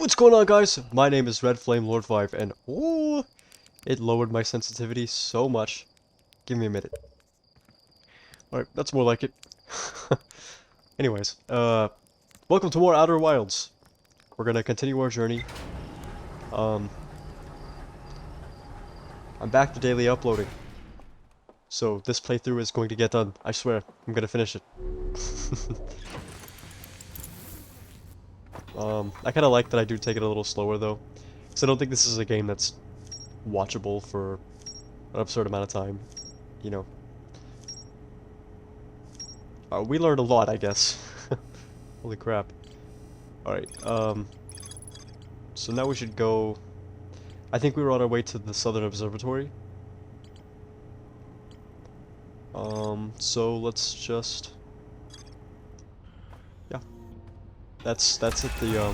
What's going on, guys? My name is Red Flame Lord 5, and oh, it lowered my sensitivity so much. Give me a minute. Alright, that's more like it. Anyways, welcome to more Outer Wilds. We're gonna continue our journey. I'm back to daily uploading. So this playthrough is going to get done. I swear, I'm gonna finish it. I kinda like that I do take it a little slower though. Because I don't think this is a game that's watchable for an absurd amount of time. You know. We learned a lot, I guess. Holy crap. Alright, so now we should go... I think we were on our way to the Southern Observatory. So let's just... Yeah. That's at the,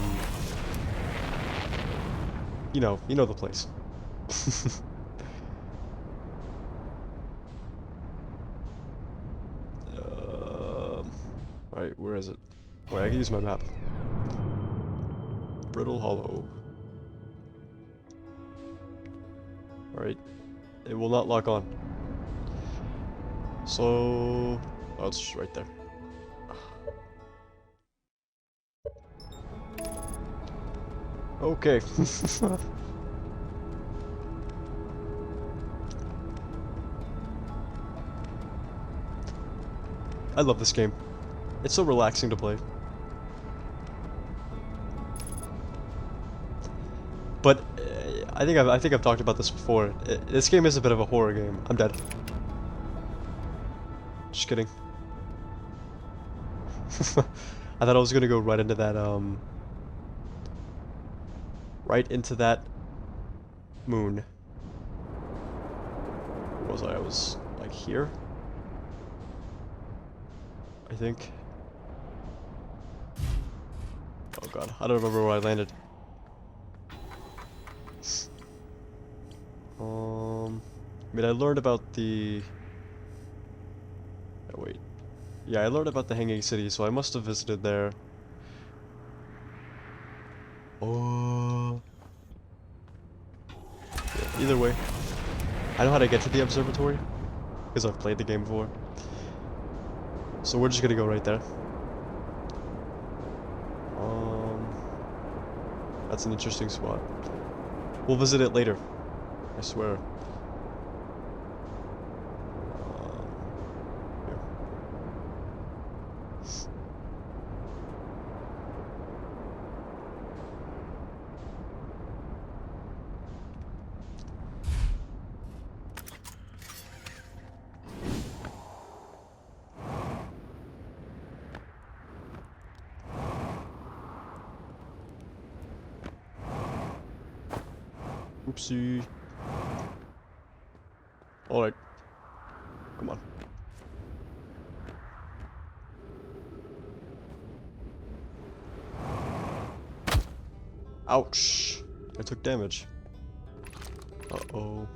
you know the place. Alright, where is it? Wait, I can use my map. Brittle Hollow. Alright. It will not lock on. So... Oh, it's just right there. Okay. I love this game. It's so relaxing to play. But I think I've talked about this before. This game is a bit of a horror game. I'm dead. Just kidding. I thought I was gonna go right into that moon. Where was I? I was like here, I think. Oh god, I don't remember where I landed. I mean, I learned about the... Oh, wait. Yeah, I learned about the Hanging City, so I must have visited there. Oh. Yeah, either way. I know how to get to the observatory, because I've played the game before. So we're just gonna go right there. That's an interesting spot. We'll visit it later. I swear. Yeah. Oopsie. Alright. Come on. Ouch. I took damage. Uh-oh.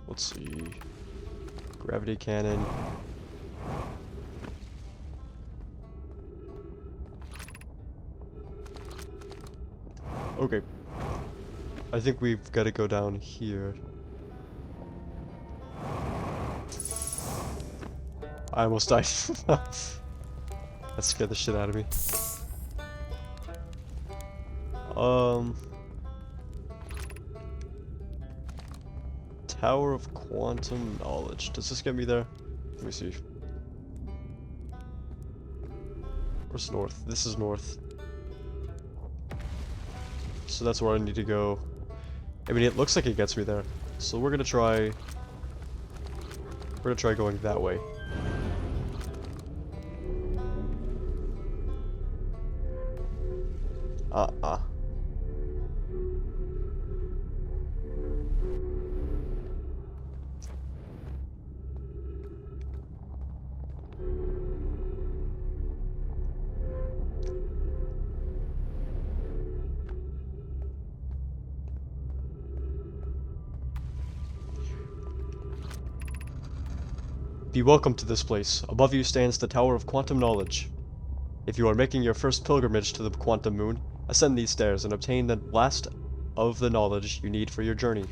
Let's see. Gravity cannon. Okay. I think we've got to go down here. I almost died. That scared the shit out of me. Tower of Quantum Knowledge. Does this get me there? Let me see. Where's north? This is north. So that's where I need to go. I mean, it looks like it gets me there. So we're gonna try going that way. Be welcome to this place. Above you stands the Tower of Quantum Knowledge. If you are making your first pilgrimage to the quantum moon, ascend these stairs and obtain the last of the knowledge you need for your journey.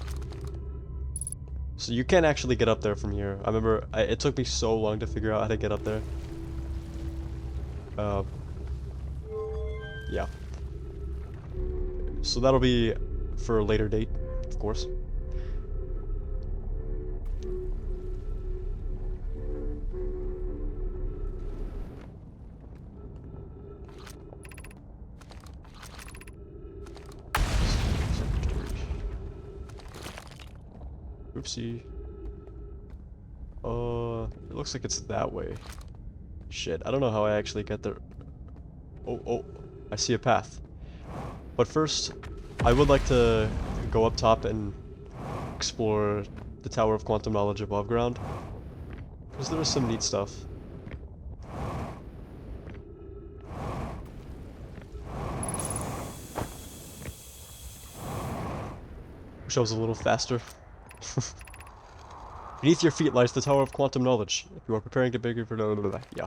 So you can actually get up there from here. I remember it took me so long to figure out how to get up there. Yeah. So that'll be for a later date, of course. Oopsie. It looks like it's that way. Shit, I don't know how I actually get there. Oh, I see a path. But first, I would like to go up top and explore the Tower of Quantum Knowledge above ground. Because there is some neat stuff. Wish I was a little faster. Beneath your feet lies the Tower of Quantum Knowledge. If you are preparing to begin for... Yeah.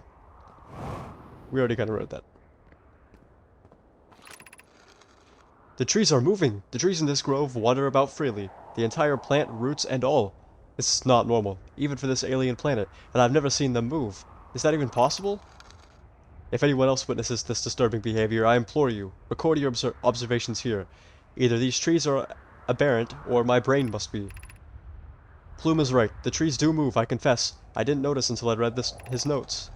We already kind of read that. The trees are moving! The trees in this grove wander about freely. The entire plant, roots, and all. This is not normal, even for this alien planet, and I've never seen them move. Is that even possible? If anyone else witnesses this disturbing behavior, I implore you, record your observations here. Either these trees are aberrant, or my brain must be. Plume is right. The trees do move, I confess. I didn't notice until I read his notes.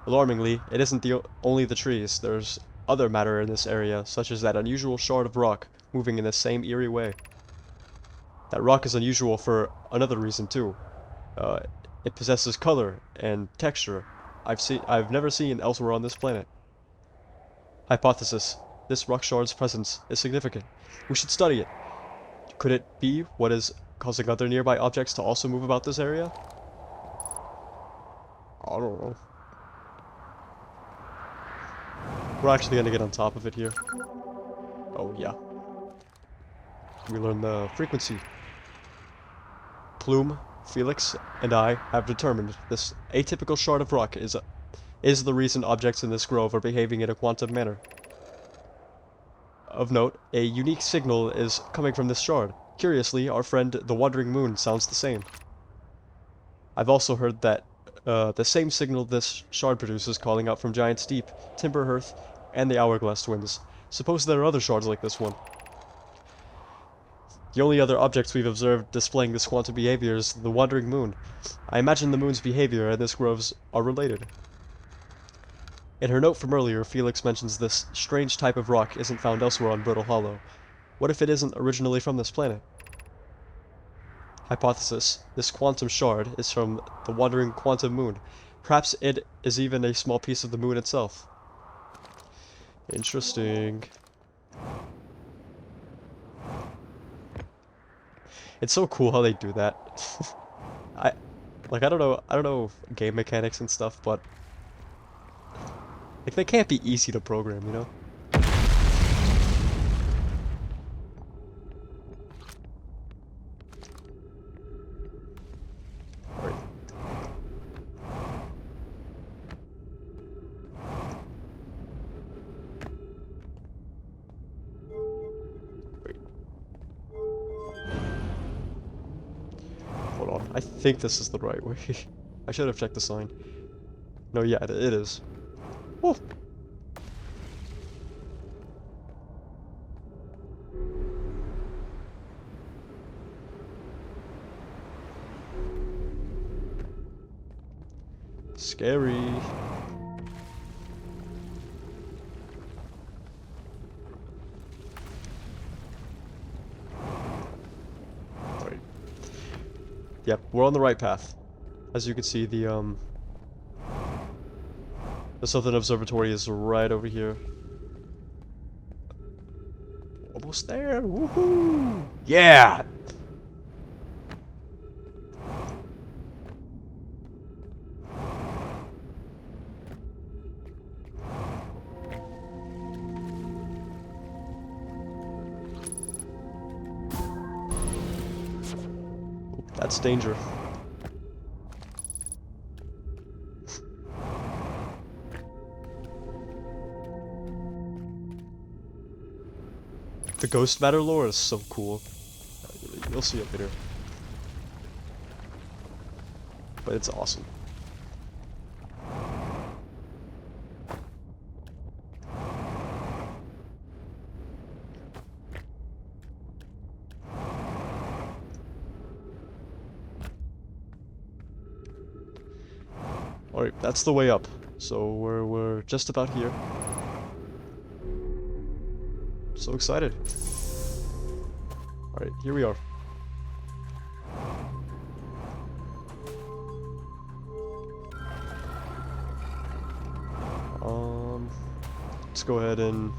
Alarmingly, it isn't only the trees. There's other matter in this area, such as that unusual shard of rock, moving in the same eerie way. That rock is unusual for another reason too. It possesses color and texture I've never seen elsewhere on this planet. Hypothesis: this rock shard's presence is significant. We should study it. Could it be what is causing other nearby objects to also move about this area? I don't know. We're actually gonna get on top of it here. Oh yeah. We learn the frequency. Plume, Felix, and I have determined this atypical shard of rock is the reason objects in this grove are behaving in a quantum manner. Of note, a unique signal is coming from this shard. Curiously, our friend the Wandering Moon sounds the same. I've also heard that the same signal this shard produces calling out from Giant's Deep, Timber Hearth, and the Hourglass Twins. Suppose there are other shards like this one. The only other objects we've observed displaying this quantum behavior is the Wandering Moon. I imagine the moon's behavior and this grove's are related. In her note from earlier, Felix mentions this strange type of rock isn't found elsewhere on Brittle Hollow. What if it isn't originally from this planet? Hypothesis: this quantum shard is from the wandering quantum moon. Perhaps it is even a small piece of the moon itself. Interesting. It's so cool how they do that. I don't know game mechanics and stuff, but like they can't be easy to program, you know? Hold on, I think this is the right way. I should have checked the sign. No, yeah, it is. Woo! Scary. Alright. Yep, we're on the right path. As you can see, the Southern Observatory is right over here. Almost there! Woohoo! Yeah! That's danger. The ghost matter lore is so cool. You'll see it later. But it's awesome. Alright, that's the way up. So we're just about here. So excited. Alright, here we are. Let's go ahead and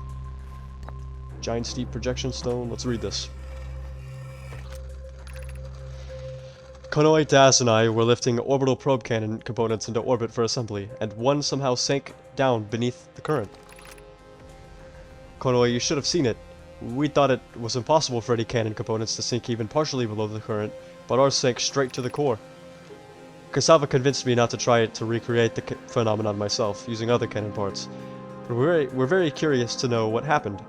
giant steep projection stone. Let's read this. Konoe, Daz, and I were lifting orbital probe cannon components into orbit for assembly, and one somehow sank down beneath the current. Konoe, you should have seen it. We thought it was impossible for any cannon components to sink even partially below the current, but ours sank straight to the core. Cassava convinced me not to try to recreate the phenomenon myself, using other cannon parts. But we're very curious to know what happened.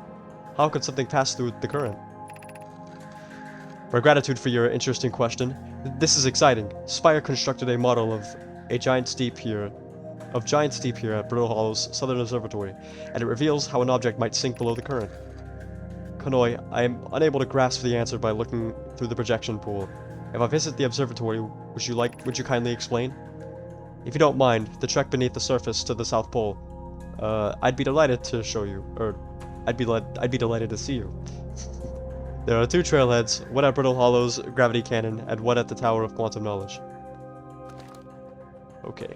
How could something pass through the current? My gratitude for your interesting question. This is exciting. Spire constructed a model of giant steep here at Brittle Hollow's Southern Observatory, and it reveals how an object might sink below the current. Konoe, I am unable to grasp the answer by looking through the projection pool. If I visit the observatory, would you kindly explain? If you don't mind, the trek beneath the surface to the South Pole. I'd be delighted to show you, or I'd be delighted to see you. There are two trailheads, one at Brittle Hollow's gravity cannon, and one at the Tower of Quantum Knowledge. Okay.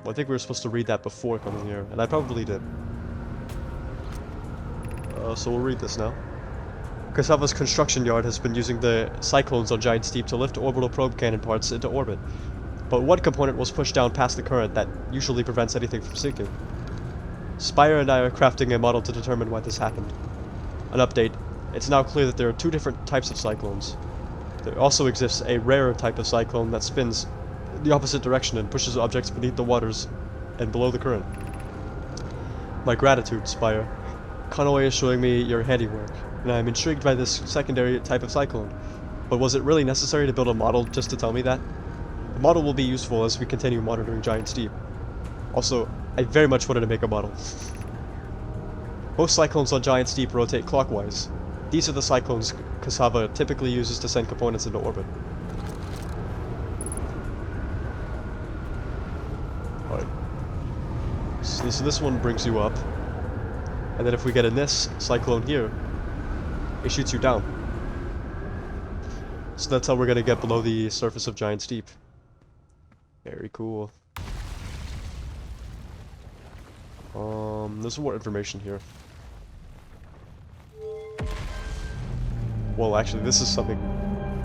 Well, I think we were supposed to read that before coming here, and I probably did. So we'll read this now. Cassava's construction yard has been using the cyclones on Giant Steep to lift orbital probe cannon parts into orbit. But one component was pushed down past the current that usually prevents anything from sinking. Spire and I are crafting a model to determine why this happened. An update. It's now clear that there are two different types of cyclones. There also exists a rarer type of cyclone that spins the opposite direction and pushes objects beneath the waters and below the current. My gratitude, Spire. Konoe is showing me your handiwork, and I am intrigued by this secondary type of cyclone. But was it really necessary to build a model just to tell me that? The model will be useful as we continue monitoring Giant Steep. Also, I very much wanted to make a model. Most cyclones on Giant Steep rotate clockwise. These are the cyclones Cassava typically uses to send components into orbit. Alright. So this one brings you up. And then if we get in this cyclone here, it shoots you down. So that's how we're gonna get below the surface of Giant Steep. Very cool. There's more information here. Well, actually, this is something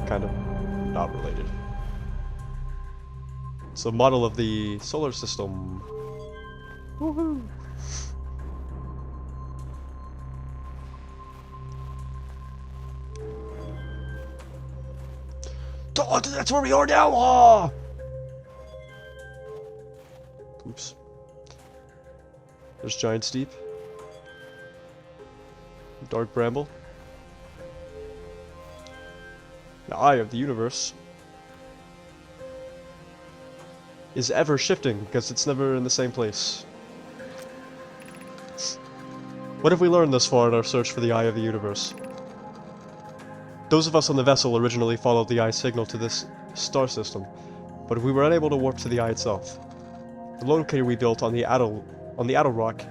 kind of not related. It's a model of the solar system. Woohoo! Oh, that's where we are now! Oh! Oops. There's Giant Steep. Dark Bramble. The eye of the universe is ever shifting because it's never in the same place. What have we learned thus far in our search for the eye of the universe? Those of us on the vessel originally followed the eye signal to this star system, but we were unable to warp to the eye itself. The locator we built on the Adel rock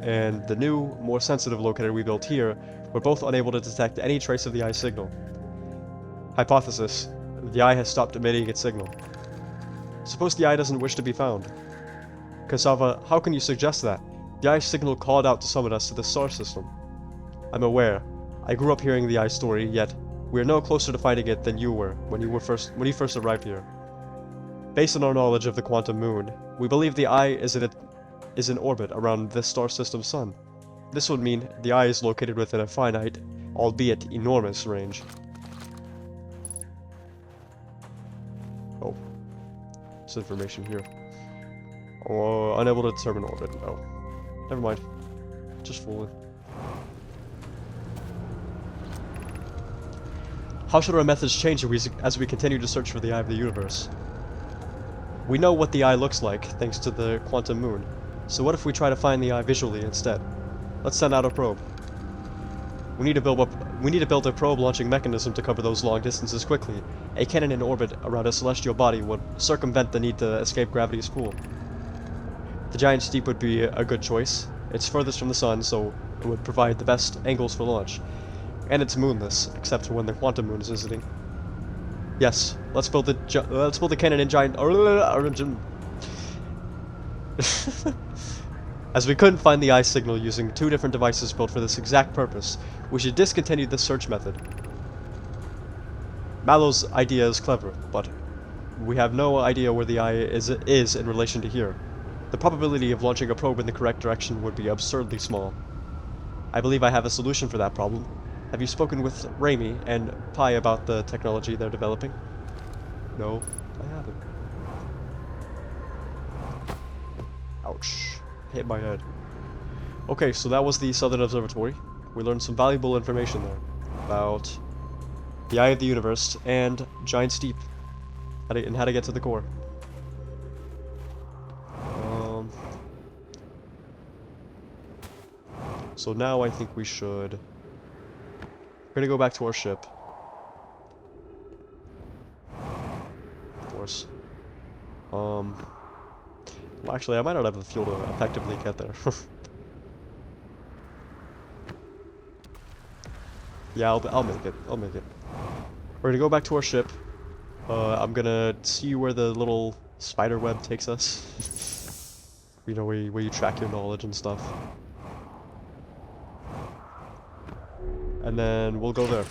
and the new, more sensitive locator we built here were both unable to detect any trace of the eye signal. Hypothesis: the eye has stopped emitting its signal. Suppose the eye doesn't wish to be found. Cassava, how can you suggest that? The eye signal called out to summon us to the star system. I'm aware. I grew up hearing the eye story, yet we are no closer to finding it than you were when you first arrived here. Based on our knowledge of the quantum moon, we believe the eye is in orbit around this star system's sun. This would mean the eye is located within a finite, albeit enormous, range. Oh. This information here. Oh, unable to determine orbit. Oh. Never mind. Just fooling. How should our methods change as we continue to search for the eye of the universe? We know what the eye looks like, thanks to the quantum moon. So what if we try to find the eye visually instead? Let's send out a probe. We need to build a probe launching mechanism to cover those long distances quickly. A cannon in orbit around a celestial body would circumvent the need to escape gravity's pull. The giant steep would be a good choice. It's furthest from the sun, so it would provide the best angles for launch. And it's moonless, except for when the quantum moon is visiting. Yes, let's build a cannon in giant. As we couldn't find the eye signal using 2 different devices built for this exact purpose, we should discontinue this search method. Mallow's idea is clever, but we have no idea where the eye is in relation to here. The probability of launching a probe in the correct direction would be absurdly small. I believe I have a solution for that problem. Have you spoken with Raimi and Pi about the technology they're developing? No, I haven't. Ouch. Hit my head. Okay, so that was the Southern Observatory. We learned some valuable information there about the Eye of the Universe and Giant Steep, and how to get to the core. So now I think we should... We're gonna go back to our ship. Of course. Well, actually, I might not have the fuel to effectively get there. Yeah, I'll make it. I'll make it. We're gonna go back to our ship. I'm gonna see where the little spider web takes us. You know, where you track your knowledge and stuff. And then we'll go there.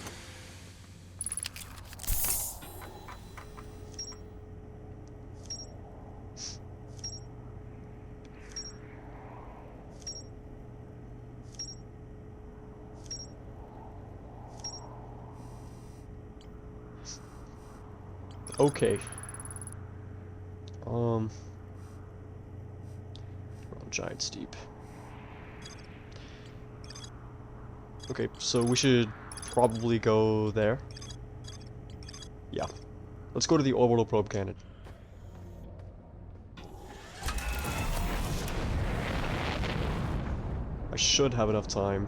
Okay. Giant Steep. Okay, so we should probably go there. Yeah. Let's go to the orbital probe cannon. I should have enough time.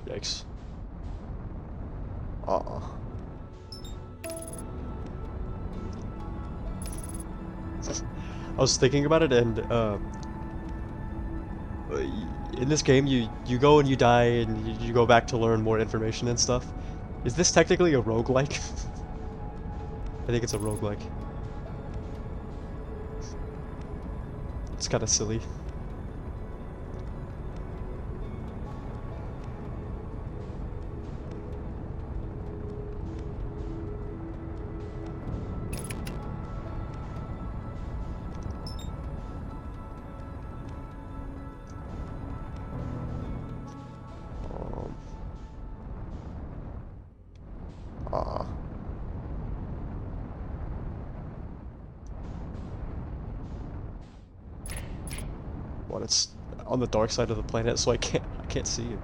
Yikes. I was thinking about it, and in this game you go and you die and you go back to learn more information and stuff. Is this technically a roguelike? I think it's a roguelike. It's kind of silly. What, it's on the dark side of the planet, so I can't see it.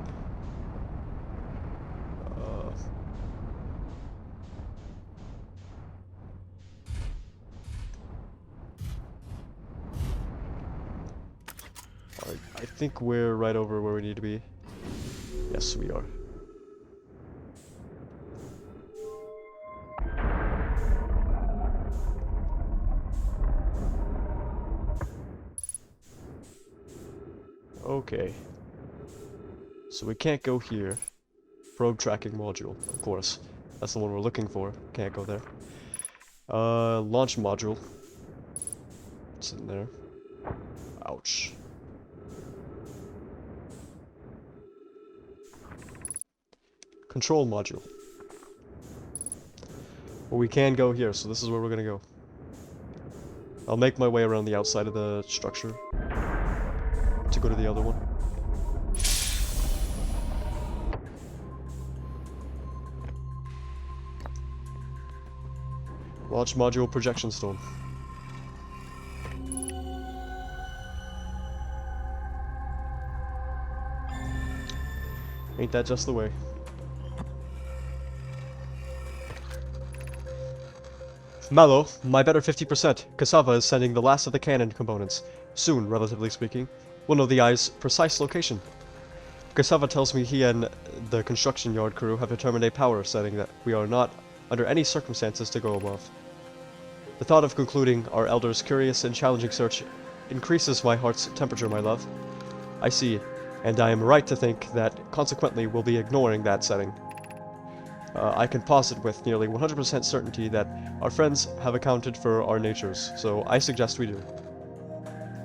I think we're right over where we need to be. Yes, we are. Okay. So we can't go here. Probe tracking module, of course. That's the one we're looking for. Can't go there. Launch module. It's in there. Ouch. Control module. Well, we can go here, so this is where we're gonna go. I'll make my way around the outside of the structure to go to the other one. Launch module projection stone. Ain't that just the way? Mallow, my better 50%. Cassava is sending the last of the cannon components. Soon, relatively speaking, we'll know the eye's precise location. Cassava tells me he and the construction yard crew have determined a power setting that we are not, under any circumstances, to go above. The thought of concluding our elder's curious and challenging search increases my heart's temperature, my love. I see, and I am right to think that, consequently, we'll be ignoring that setting. I can posit with nearly 100% certainty that our friends have accounted for our natures, so I suggest we do.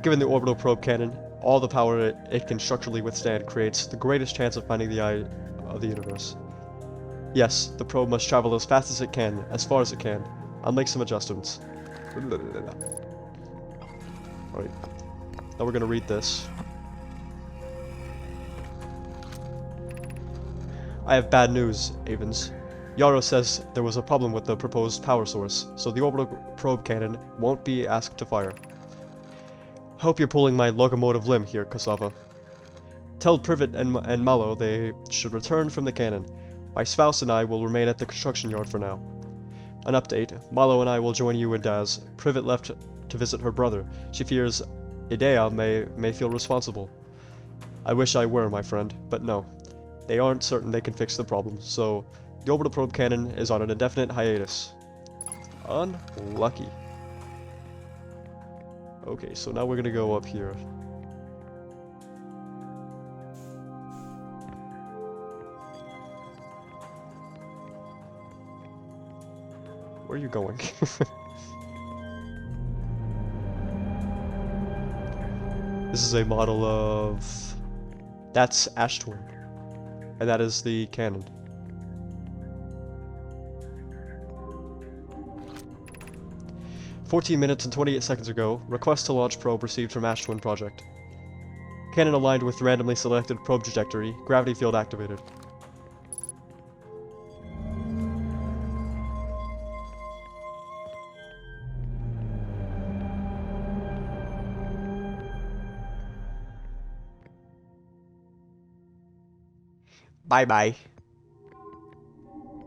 Given the orbital probe cannon, all the power it can structurally withstand creates the greatest chance of finding the eye of the universe. Yes, the probe must travel as fast as it can, as far as it can. I'll make some adjustments. Alright, now we're gonna read this. I have bad news, Avens. Yarrow says there was a problem with the proposed power source, so the orbital probe cannon won't be asked to fire. Hope you're pulling my locomotive limb here, Cassava. Tell Privet and Mallow they should return from the cannon. My spouse and I will remain at the construction yard for now. An update, Mallow and I will join you and Daz. Privet left to visit her brother. She fears Idea may feel responsible. I wish I were, my friend, but no. They aren't certain they can fix the problem, so the orbital probe cannon is on an indefinite hiatus. Unlucky. Okay, so now we're gonna go up here. Where are you going? This is a model of... That's Ashtorn. And that is the cannon. "14 minutes and 28 seconds ago, request to launch probe received from Ashtorn Project. Cannon aligned with randomly selected probe trajectory, gravity field activated. Bye-bye.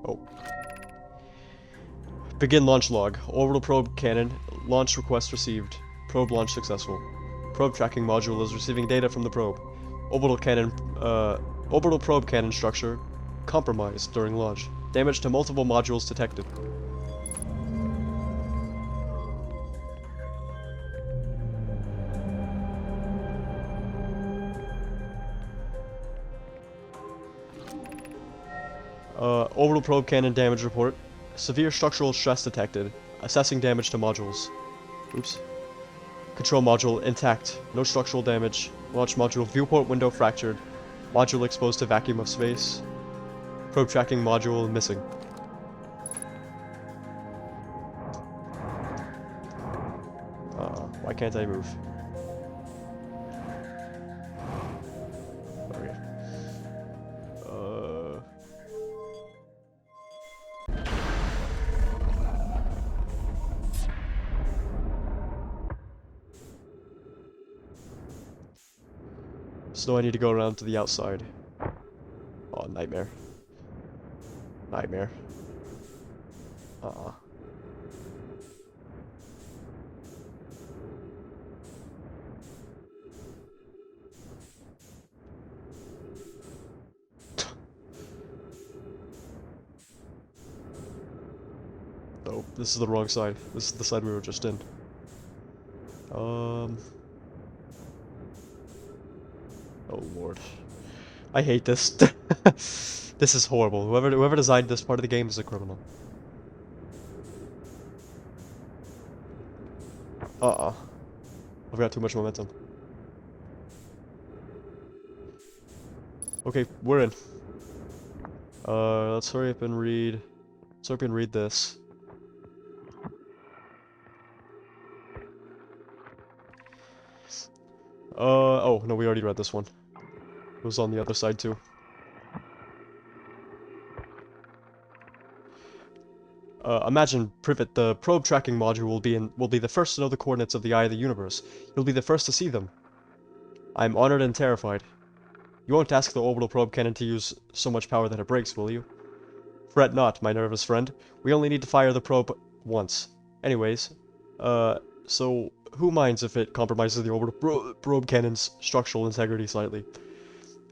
Oh. Begin launch log. Orbital probe cannon. Launch request received. Probe launch successful. Probe tracking module is receiving data from the probe. Orbital probe cannon structure compromised during launch. Damage to multiple modules detected. Orbital probe cannon damage report. Severe structural stress detected. Assessing damage to modules. Oops. Control module intact. No structural damage. Launch module viewport window fractured. Module exposed to vacuum of space. Probe tracking module missing. Why can't I move? Okay. So I need to go around to the outside. Oh, nightmare. Nightmare. Oh, this is the wrong side. This is the side we were just in. Oh lord. I hate this. This is horrible. Whoever designed this part of the game is a criminal. I've got too much momentum. Okay, we're in. Let's hurry up and read. Let's hurry up and read this. Oh, no, we already read this one. It was on the other side, too. Imagine, Privet, the probe tracking module will be the first to know the coordinates of the eye of the universe. You'll be the first to see them. I'm honored and terrified. You won't ask the orbital probe cannon to use so much power that it breaks, will you? Fret not, my nervous friend. We only need to fire the probe once. Anyways, so who minds if it compromises the orbital probe cannon's structural integrity slightly?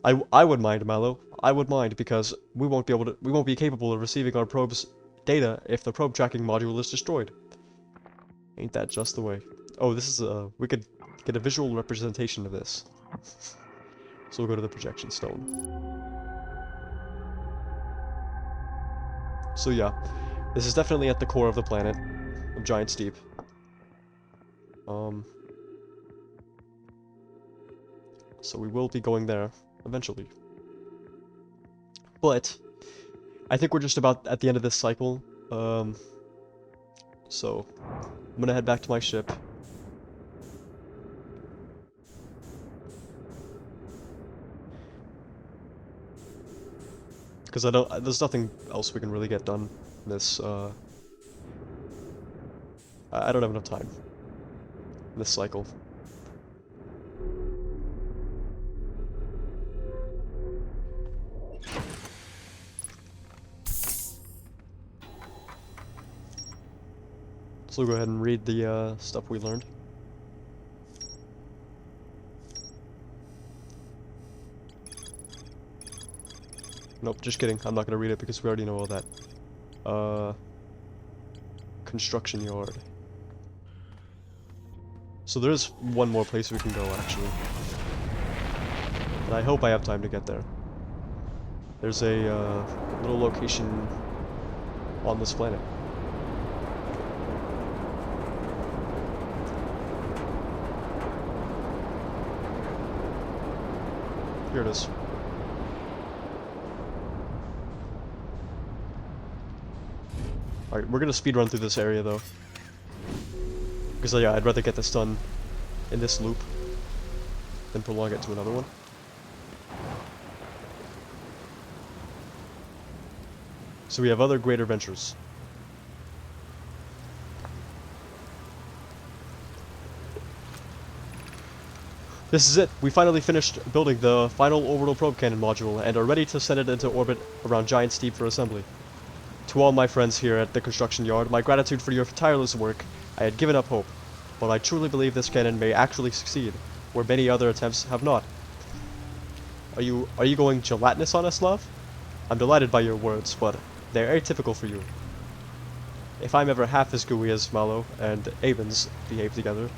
I would mind, Mallow. I would mind because we won't be capable of receiving our probe's data if the probe tracking module is destroyed. Ain't that just the way? Oh, this is we could get a visual representation of this. So we'll go to the projection stone. So yeah, this is definitely at the core of the planet of Giant's Deep. So we will be going there eventually. But I think we're just about at the end of this cycle. So I'm gonna head back to my ship. Because there's nothing else we can really get done in this, I don't have enough time in this cycle. So we'll go ahead and read the, stuff we learned. Nope, just kidding. I'm not gonna read it because we already know all that. Construction yard. So there's one more place we can go, actually. And I hope I have time to get there. There's a, little location on this planet. Here it is. Alright, we're gonna speedrun through this area, though. Because, yeah, I'd rather get this done in this loop than prolong it to another one. So we have other greater ventures. This is it. We finally finished building the final orbital probe cannon module and are ready to send it into orbit around Giant's Deep for assembly. To all my friends here at the construction yard, my gratitude for your tireless work. I had given up hope, but I truly believe this cannon may actually succeed, where many other attempts have not. Are you going gelatinous on us, love? I'm delighted by your words, but they're atypical for you. If I'm ever half as gooey as Mallow and Avens behave together,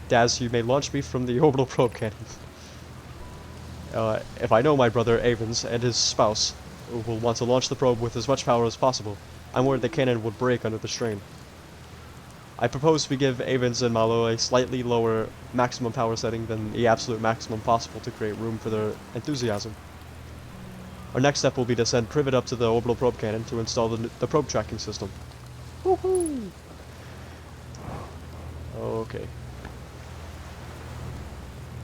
Daz, you may launch me from the orbital probe cannon. If I know my brother Avens and his spouse will want to launch the probe with as much power as possible, I'm worried the cannon would break under the strain. I propose we give Avens and Mallow a slightly lower maximum power setting than the absolute maximum possible to create room for their enthusiasm. Our next step will be to send Privet up to the orbital probe cannon to install the probe tracking system. Woohoo! Okay.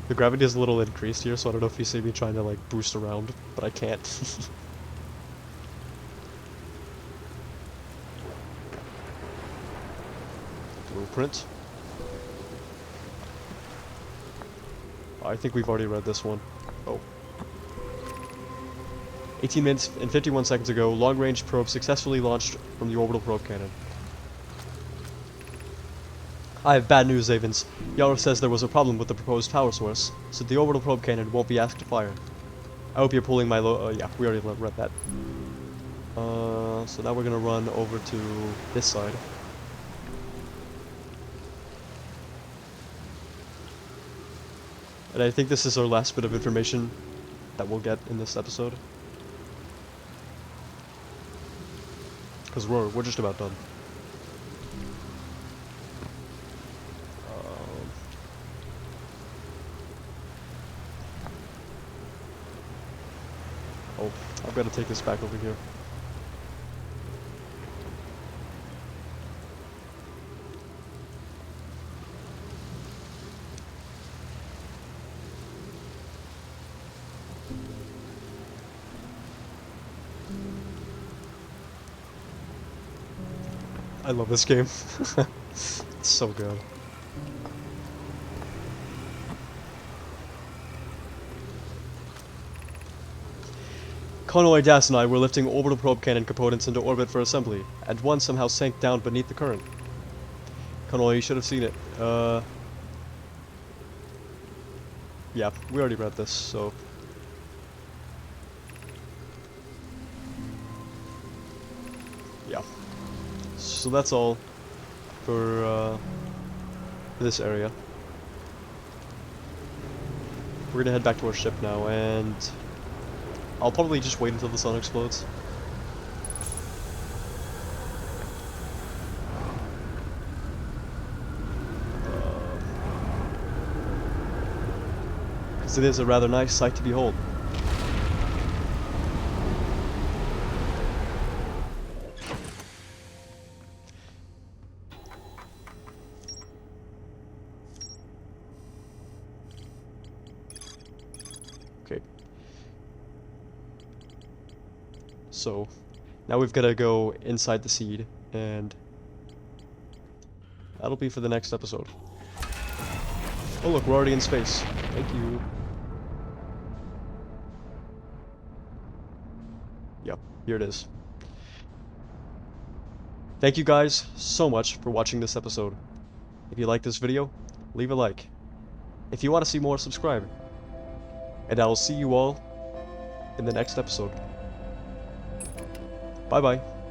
The gravity is a little increased here, so I don't know if you see me trying to, like, boost around, but I can't. Blueprint. I think we've already read this one. Oh. 18 minutes and 51 seconds ago, long-range probe successfully launched from the orbital probe cannon. I have bad news, Avens. Yarrow says there was a problem with the proposed power source, so the orbital probe cannon won't be asked to fire. I hope you're pulling my yeah, we already read that. So now we're gonna run over to this side. And I think this is our last bit of information that we'll get in this episode. Because we're just about done. Oh, I've got to take this back over here. I love this game. It's so good. Conway Das and I were lifting orbital probe cannon components into orbit for assembly, and one somehow sank down beneath the current. Conway, you should have seen it. Yeah, we already read this, so... Yeah. So that's all for this area. We're gonna head back to our ship now, and I'll probably just wait until the sun explodes. Because it is a rather nice sight to behold. Okay. So, now we've got to go inside the seed, and that'll be for the next episode. Oh look, we're already in space. Thank you. Yep, here it is. Thank you guys so much for watching this episode. If you like this video, leave a like. If you want to see more, subscribe. And I will see you all in the next episode. Bye bye.